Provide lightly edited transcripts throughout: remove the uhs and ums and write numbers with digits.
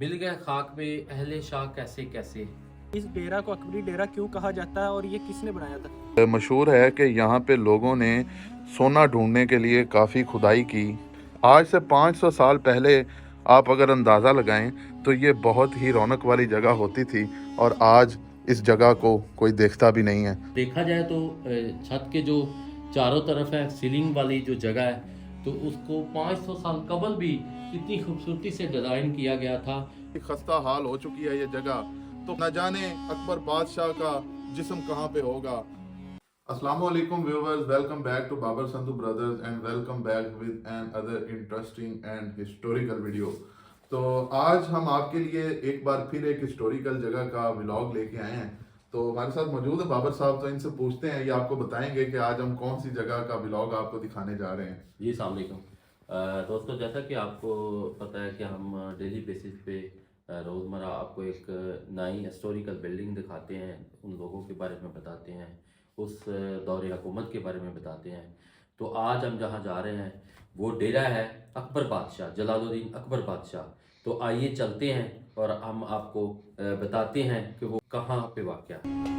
मिल गए खाक में अहले शाह कैसे कैसे। इस डेरा को अकबरी डेरा क्यों कहा जाता है और ये किसने बनाया था? मशहूर है कि यहाँ पे लोगों ने सोना ढूंढने के लिए काफ़ी खुदाई की। आज से 500 साल पहले आप अगर अंदाज़ा लगाएं तो ये बहुत ही रौनक वाली जगह होती थी और आज इस जगह को कोई देखता भी नहीं है। देखा जाए तो छत के जो चारों तरफ है सीलिंग वाली जो जगह है तो उसको 500 साल कबल भी इतनी खूबसूरती से डिज़ाइन किया गया था। खस्ता हाल हो चुकी है ये जगह, तो न जाने अकबर बादशाह का जिस्म कहाँ पे होगा। अस्सलाम वालेकुम viewers, welcome back to Babar Sandhu brothers and welcome back with another interesting and historical video. तो आज हम आपके लिए एक बार फिर एक हिस्टोरिकल जगह का व्लॉग लेके आए हैं। तो हमारे साथ मौजूद है बाबर साहब, तो इनसे पूछते हैं, ये आपको बताएंगे कि आज हम कौन सी जगह का व्लॉग आपको दिखाने जा रहे हैं। जी अस्सलाम वालेकुम। दोस्तों, जैसा कि आपको पता है कि हम डेली बेसिस पे रोज़मर्रा आपको एक नई हिस्टोरिकल बिल्डिंग दिखाते हैं, उन लोगों के बारे में बताते हैं, उस दौर हुकूमत के बारे में बताते हैं। तो आज हम जहाँ जा रहे हैं वो डेरा है अकबर बादशाह, जलालुद्दीन अकबर बादशाह। तो आइए चलते हैं और हम आपको बताते हैं कि वो कहाँ पे वाक़या है।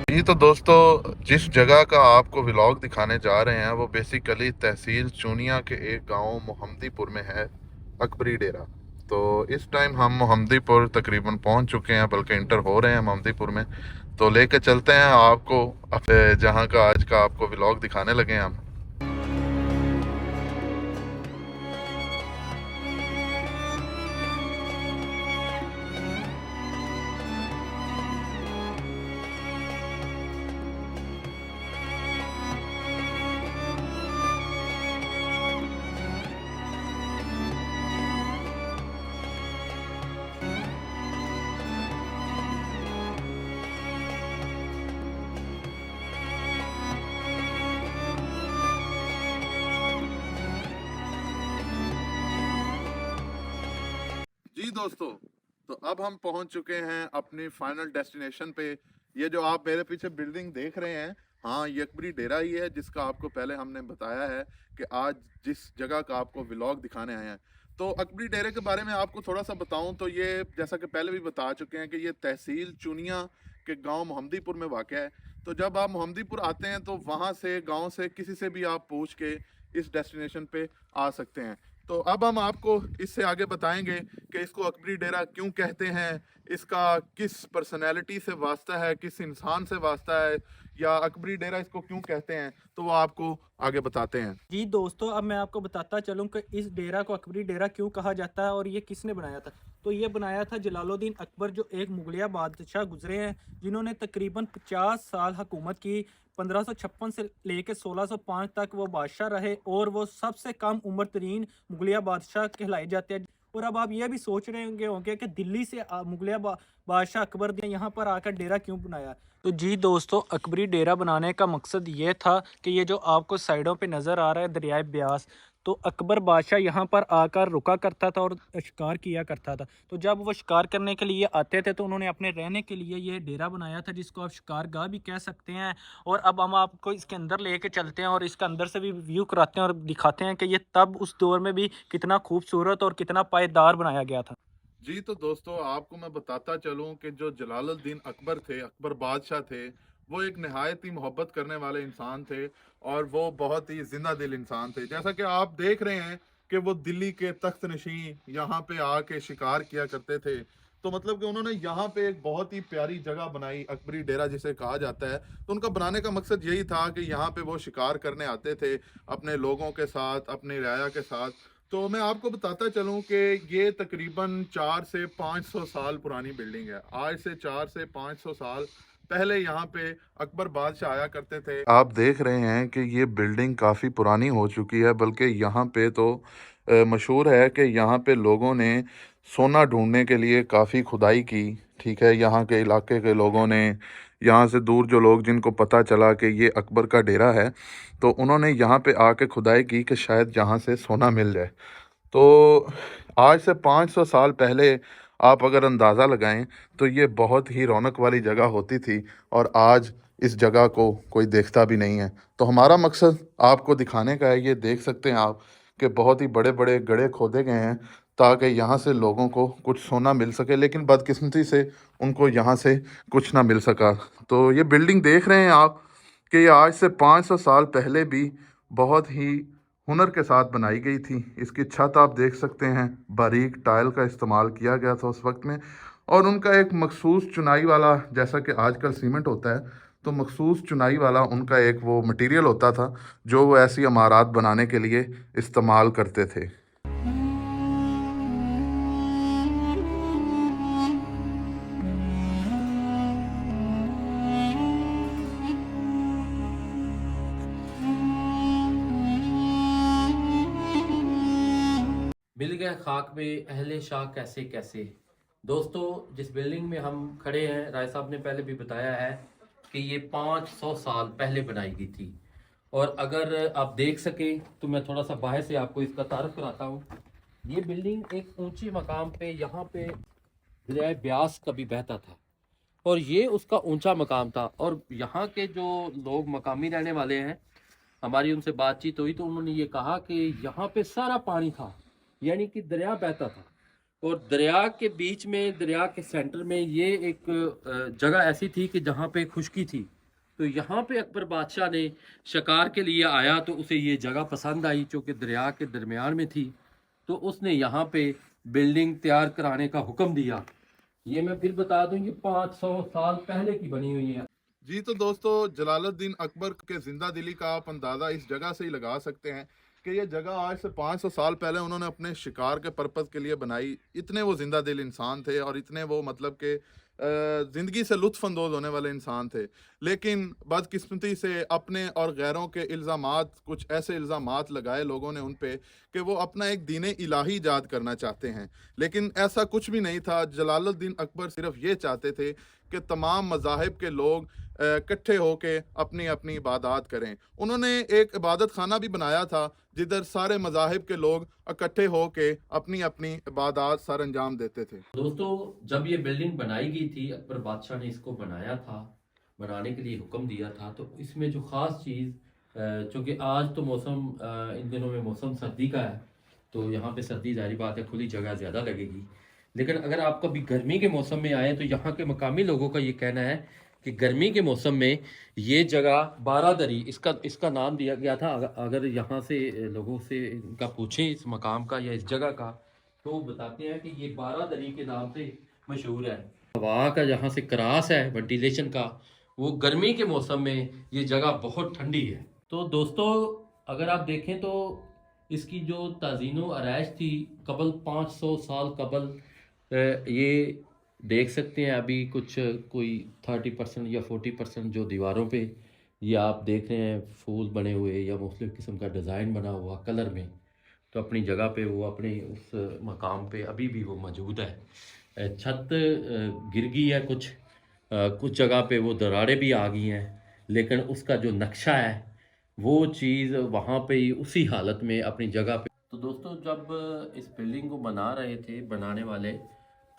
जी तो दोस्तों, जिस जगह का आपको व्लॉग दिखाने जा रहे हैं वो बेसिकली तहसील चूनिया के एक गांव मोहम्मदीपुर में है, अकबरी डेरा। तो इस टाइम हम मोहम्मदीपुर तकरीबन पहुंच चुके हैं, बल्कि इंटर हो रहे हैं मोहम्मदीपुर में। तो लेके चलते हैं आपको जहां का आज का आपको व्लॉग दिखाने लगे हैं हम। जी दोस्तों, तो अब हम पहुंच चुके हैं अपनी फाइनल डेस्टिनेशन पे। ये जो आप मेरे पीछे बिल्डिंग देख रहे हैं, हाँ, ये अकबरी डेरा ही है, जिसका आपको पहले हमने बताया है कि आज जिस जगह का आपको व्लॉग दिखाने आए हैं। तो अकबरी डेरे के बारे में आपको थोड़ा सा बताऊं तो ये, जैसा कि पहले भी बता चुके हैं, कि ये तहसील चुनिया के गांव मोहम्मदीपुर में वाक़ है। तो जब आप मोहम्मदीपुर आते हैं तो वहाँ से, गाँव से किसी से भी आप पूछ के इस डेस्टिनेशन पे आ सकते हैं। तो अब हम आपको इससे आगे बताएंगे कि इसको अकबरी डेरा क्यों कहते हैं, इसका किस पर्सनैलिटी से वास्ता है, किस इंसान से वास्ता है, या अकबरी डेरा इसको क्यों कहते हैं, तो वो आपको आगे बताते हैं। जी दोस्तों, अब मैं आपको बताता चलूँ कि इस डेरा को अकबरी डेरा क्यों कहा जाता है और ये किसने बनाया था। तो ये बनाया था जलालुद्दीन अकबर, जो एक मुगलिया बादशाह गुजरे हैं, जिन्होंने तकरीबन 50 साल हुकूमत की। 1556 से लेकर 1605 तक वो बादशाह रहे और वो सबसे कम उम्र तरीन मुगलिया बादशाह कहलाए जाते हैं। और अब आप ये भी सोच रहे होंगे कि दिल्ली से मुगलिया बादशाह अकबर ने यहाँ पर आकर डेरा क्यों बनाया। तो जी दोस्तों, अकबरी डेरा बनाने का मकसद ये था कि ये जो आपको साइडों पे नज़र आ रहा है दरियाए ब्यास, तो अकबर बादशाह यहाँ पर आकर रुका करता था और शिकार किया करता था। तो जब वो शिकार करने के लिए आते थे तो उन्होंने अपने रहने के लिए ये डेरा बनाया था, जिसको आप शिकारगाह भी कह सकते हैं। और अब हम आपको इसके अंदर लेके चलते हैं और इसके अंदर से भी व्यू कराते हैं और दिखाते हैं कि ये तब उस दौर में भी कितना खूबसूरत और कितना पायदार बनाया गया था। जी तो दोस्तों, आपको मैं बताता चलूं कि जो जलालुद्दीन अकबर थे, अकबर बादशाह थे, वो एक नहायत ही मोहब्बत करने वाले इंसान थे और वो बहुत ही जिंदा दिल इंसान थे। जैसा कि आप देख रहे हैं कि वो दिल्ली के तख्त नशीं यहाँ पे आके शिकार किया करते थे। तो मतलब कि उन्होंने यहाँ पे एक बहुत ही प्यारी जगह बनाई, अकबरी डेरा जिसे कहा जाता है। तो उनका बनाने का मकसद यही था कि यहाँ पे वो शिकार करने आते थे अपने लोगों के साथ, अपनी रियाया के साथ। तो मैं आपको बताता चलूं कि ये तकरीबन 4 से 500 साल पुरानी बिल्डिंग है। आज से 4 से 500 साल पहले यहाँ पे अकबर बादशाह आया करते थे। आप देख रहे हैं कि ये बिल्डिंग काफ़ी पुरानी हो चुकी है, बल्कि यहाँ पे तो मशहूर है कि यहाँ पे लोगों ने सोना ढूंढने के लिए काफ़ी खुदाई की। ठीक है, यहाँ के इलाके के लोगों ने, यहाँ से दूर जो लोग जिनको पता चला कि ये अकबर का डेरा है, तो उन्होंने यहाँ पे आके खुदाई की कि शायद यहाँ से सोना मिल जाए। तो आज से 500 साल पहले आप अगर अंदाज़ा लगाएं तो ये बहुत ही रौनक वाली जगह होती थी, और आज इस जगह को कोई देखता भी नहीं है। तो हमारा मकसद आपको दिखाने का है। ये देख सकते हैं आप कि बहुत ही बड़े बड़े गड्ढे खोदे गए हैं ताकि यहाँ से लोगों को कुछ सोना मिल सके, लेकिन बदकिस्मती से उनको यहाँ से कुछ ना मिल सका। तो ये बिल्डिंग देख रहे हैं आप कि ये आज से 500 साल पहले भी बहुत ही हुनर के साथ बनाई गई थी। इसकी छत आप देख सकते हैं, बारीक टाइल का इस्तेमाल किया गया था उस वक्त में, और उनका एक मखसूस चुनाई वाला, जैसा कि आजकल सीमेंट होता है, तो मखसूस चुनाई वाला उनका एक वो मटेरियल होता था जो वो ऐसी इमारत बनाने के लिए इस्तेमाल करते थे। मिल गया खाक में अहले शाह कैसे कैसे। दोस्तों, जिस बिल्डिंग में हम खड़े हैं, राय साहब ने पहले भी बताया है कि ये 500 साल पहले बनाई गई थी। और अगर आप देख सकें तो मैं थोड़ा सा बाहर से आपको इसका तारुफ कराता हूँ। ये बिल्डिंग एक ऊंचे मकाम पे, यहाँ पे दरिया ब्यास कभी बहता था और ये उसका ऊंचा मकाम था। और यहाँ के जो लोग मकामी रहने वाले हैं, हमारी उनसे बातचीत हुई तो उन्होंने ये कहा कि यहाँ पे सारा पानी था, यानी कि दरिया बहता था, और दरिया के बीच में, दरिया के सेंटर में ये एक जगह ऐसी थी कि जहाँ पे खुशकी थी। तो यहाँ पे अकबर बादशाह ने शिकार के लिए आया तो उसे ये जगह पसंद आई, चूँकि दरिया के दरमियान में थी, तो उसने यहाँ पे बिल्डिंग तैयार कराने का हुक्म दिया। ये मैं फिर बता दूं, ये 500 साल पहले की बनी हुई है। जी, तो दोस्तों, जलालुद्दीन अकबर के जिंदा दिली का आप अंदाज़ा इस जगह से ही लगा सकते हैं कि ये जगह आज से 500 साल पहले उन्होंने अपने शिकार के पर्पज़ के लिए बनाई। इतने वो जिंदा दिल इंसान थे और इतने वो मतलब कि ज़िंदगी से लुत्फ़ अंदोज़ होने वाले इंसान थे। लेकिन बदकिस्मती से अपने और गैरों के इल्ज़ामात, कुछ ऐसे इल्ज़ामात लगाए लोगों ने उन पे कि वो अपना एक दीन इलाही ईजाद करना चाहते हैं। लेकिन ऐसा कुछ भी नहीं था। जलालुद्दीन अकबर सिर्फ ये चाहते थे कि तमाम मज़ाहिब के लोग इकट्ठे होके अपनी अपनी इबादत करें। उन्होंने एक इबादत खाना भी बनाया था जिधर सारे मज़ाहिब के लोग इकट्ठे होके अपनी अपनी इबादत सर अंजाम देते थे। दोस्तों, जब ये बिल्डिंग बनाई गई थी, अकबर बादशाह ने इसको बनाया था, बनाने के लिए हुक्म दिया था, तो इसमें जो ख़ास चीज़, चूँकि आज तो मौसम, इन दिनों में मौसम सर्दी का है, तो यहाँ पे सर्दी ज़ाहिर बात है खुली जगह ज़्यादा लगेगी। लेकिन अगर आप कभी गर्मी के मौसम में आए तो यहाँ के मकामी लोगों का ये कहना है कि गर्मी के मौसम में ये जगह बारादरी, इसका नाम दिया गया था। अगर यहाँ से लोगों से इनका पूछें इस मकाम का या इस जगह का, तो वो बताते हैं कि ये बारादरी के नाम से मशहूर है। हवा का जहाँ से क्रास है वेंटिलेशन का, वो गर्मी के मौसम में ये जगह बहुत ठंडी है। तो दोस्तों, अगर आप देखें तो इसकी जो ताज़ीनो आराइश थी कबल 500 साल कबल, ये देख सकते हैं अभी कुछ कोई 30% या 40% जो दीवारों पे ये आप देख रहे हैं फूल बने हुए या मुख्तलिफ़ किस्म का डिज़ाइन बना हुआ कलर में, तो अपनी जगह पे वो अपने उस मकाम पे अभी भी वो मौजूद है। छत गिर गई है, कुछ जगह पे वो दरारें भी आ गई हैं, लेकिन उसका जो नक्शा है वो चीज़ वहाँ पे ही उसी हालत में अपनी जगह पे। तो दोस्तों, जब इस बिल्डिंग को बना रहे थे बनाने वाले,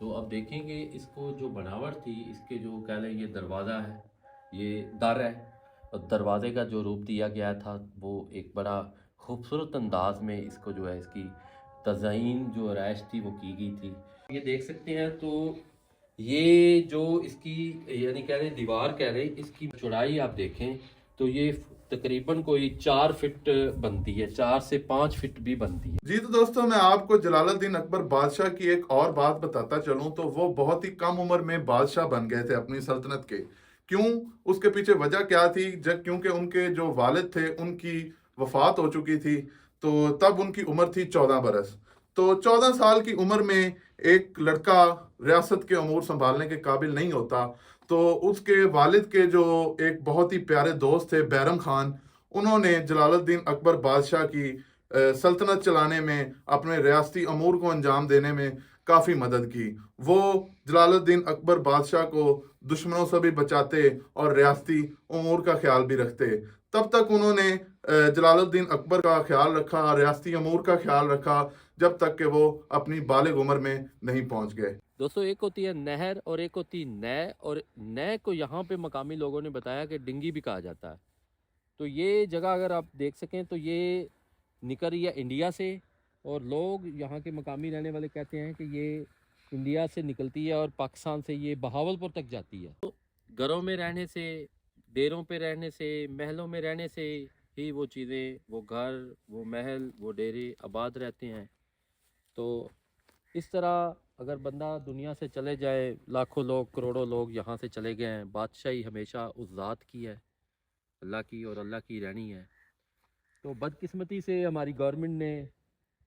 तो अब देखेंगे इसको जो बनावट थी, इसके जो कह लें ये दरवाज़ा है, ये दर है, और दरवाज़े का जो रूप दिया गया था वो एक बड़ा खूबसूरत अंदाज में इसको जो है इसकी तज़ाइन जो आराइश थी वो की गई थी। ये देख सकते हैं। तो ये जो इसकी यानी कह रहे दीवार कह रहे इसकी चौड़ाई आप देखें तो ये तकरीबन कोई 4 फीट बनती है, 4 से 5 फीट भी बनती है। जी, तो दोस्तों, मैं आपको जलालुद्दीन अकबर बादशाह की एक और बात बताता चलूं तो वो बहुत ही कम उम्र में बादशाह बन गए थे अपनी सल्तनत के। क्यों? उसके पीछे वजह क्या थी? क्योंकि उनके जो वालिद थे उनकी वफात हो चुकी थी, तो तब उनकी उम्र थी 14 बरस। तो 14 साल की उम्र में एक लड़का रियासत के अमूर संभालने के काबिल नहीं होता। तो उसके वालिद के जो एक बहुत ही प्यारे दोस्त थे बैरम खान, उन्होंने जलालुद्दीन अकबर बादशाह की सल्तनत चलाने में, अपने रियासती अमूर को अंजाम देने में काफ़ी मदद की। वो जलालुद्दीन अकबर बादशाह को दुश्मनों से भी बचाते और रियासती अमूर का ख्याल भी रखते। तब तक उन्होंने जलालुद्दीन अकबर का ख्याल रखा, रियासती अमूर का ख्याल रखा, जब तक कि वो अपनी बालिग उम्र में नहीं पहुंच गए। दोस्तों, एक होती है नहर और एक होती नय, और नय को यहाँ पे मकामी लोगों ने बताया कि डिंगी भी कहा जाता है। तो ये जगह अगर आप देख सकें तो ये निकल रही है इंडिया से, और लोग यहाँ के मकामी रहने वाले कहते हैं कि ये इंडिया से निकलती है और पाकिस्तान से ये बहावलपुर तक जाती है। तो घरों में रहने से, डेरों पे रहने से, महलों में रहने से ही वो चीज़ें, वो घर, वो महल, वो डेरे आबाद रहते हैं। तो इस तरह अगर बंदा दुनिया से चले जाए, लाखों लोग, करोड़ों लोग यहाँ से चले गए हैं, बादशाही हमेशा उस ज़ात की है, अल्लाह की, और अल्लाह की रहनी है। तो बदकिस्मती से हमारी गवर्नमेंट ने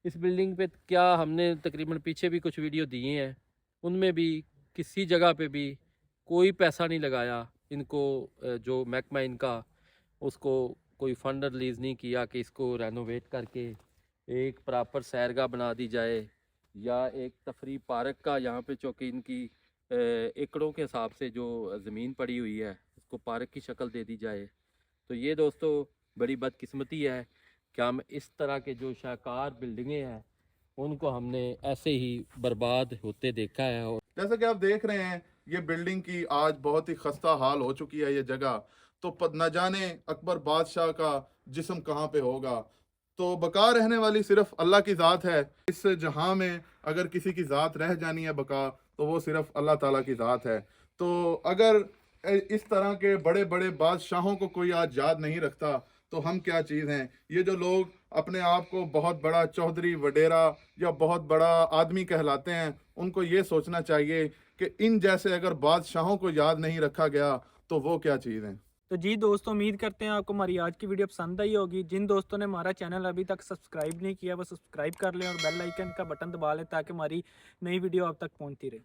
इस बिल्डिंग पे, क्या हमने तकरीबन पीछे भी कुछ वीडियो दिए हैं, उनमें भी किसी जगह पे भी कोई पैसा नहीं लगाया इनको, जो महकमा इनका, उसको कोई फंड रिलीज़ नहीं किया कि इसको रेनोवेट करके एक प्रॉपर सैरगाह बना दी जाए, या एक तफरी पार्क का यहाँ पे, चूँकि इनकी एकड़ों के हिसाब से जो ज़मीन पड़ी हुई है, उसको पार्क की शक्ल दे दी जाए। तो ये दोस्तों बड़ी बदकिस्मती है कि हम इस तरह के जो शाहकार बिल्डिंगें हैं उनको हमने ऐसे ही बर्बाद होते देखा है। और जैसा कि आप देख रहे हैं, ये बिल्डिंग की आज बहुत ही खस्ता हाल हो चुकी है ये जगह। तो न जाने अकबर बादशाह का जिस्म कहाँ पे होगा। तो बका रहने वाली सिर्फ अल्लाह की ज़ात है। इस जहां में अगर किसी की ज़ात रह जानी है बका, तो वो सिर्फ अल्लाह ताला की ज़ात है। तो अगर इस तरह के बड़े बड़े बादशाहों को कोई आज याद नहीं रखता, तो हम क्या चीज़ हैं। ये जो लोग अपने आप को बहुत बड़ा चौधरी, वडेरा या बहुत बड़ा आदमी कहलाते हैं, उनको ये सोचना चाहिए कि इन जैसे अगर बादशाहों को याद नहीं रखा गया तो वो क्या चीज़ हैं। तो जी दोस्तों, उम्मीद करते हैं आपको हमारी आज की वीडियो पसंद आई होगी। जिन दोस्तों ने हमारा चैनल अभी तक सब्सक्राइब नहीं किया, वो सब्सक्राइब कर लें और बेल आइकन का बटन दबा लें, ताकि हमारी नई वीडियो आप तक पहुंचती रहे।